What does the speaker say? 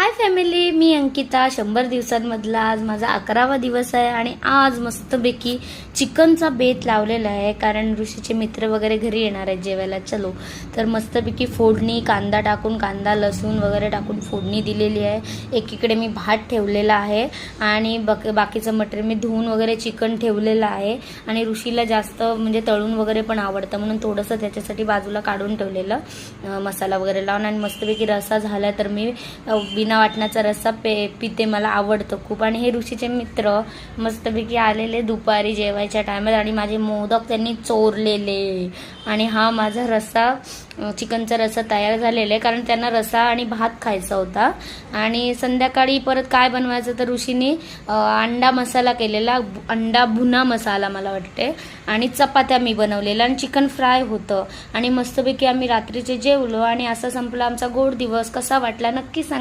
Hi family, मी अंकिता. 100 दिवसांमधला आज माझा 11वा दिवस आहे आणि आज मस्तपैकी चिकनचा बेत लावलेला आहे. कारण ऋषीचे मित्र वगैरे घरी येणार आहेत जेवायला. चलो तर मस्तपैकी फोडणी, कांदा टाकून, कांदा लसूण वगैरे टाकून फोडणी दिलेली आहे. एकीकडे मी भात ठेवलेला आहे आणि बाकीचं मटेरियल मी धुवून वगैरे चिकन ठेवलेलं आहे. आणि ऋषीला जास्त म्हणजे तळून वगैरे पण आवडतं म्हणून थोडंसं त्याच्यासाठी बाजूला काढून ठेवलेलं मसाला वगैरे लावून. आणि मस्तपैकी रस्सा झाला तर मी बिना वाटणाचा रस्सा पिते, मला आवडतं खूप. आणि हे ऋषीचे मित्र मस्तपैकी आलेले दुपारी जेवायच्या टायमात आणि माझे मोदक त्यांनी चोरलेले. आणि हा माझा रस्सा, चिकनचा रस्सा तयार झालेला आहे कारण त्यांना रस्सा आणि भात खायचा होता. आणि संध्याकाळी परत काय बनवायचं तर ऋषीने अंडा मसाला केलेला, अंडा भुना मसाला मला वाटते, आणि चपात्या मी बनवलेल्या आणि चिकन फ्राय होतं. आणि मस्तपैकी आम्ही रात्रीचे जेवलो आणि असा संपला आमचा गोड दिवस. कसा वाटला नक्की सांगा.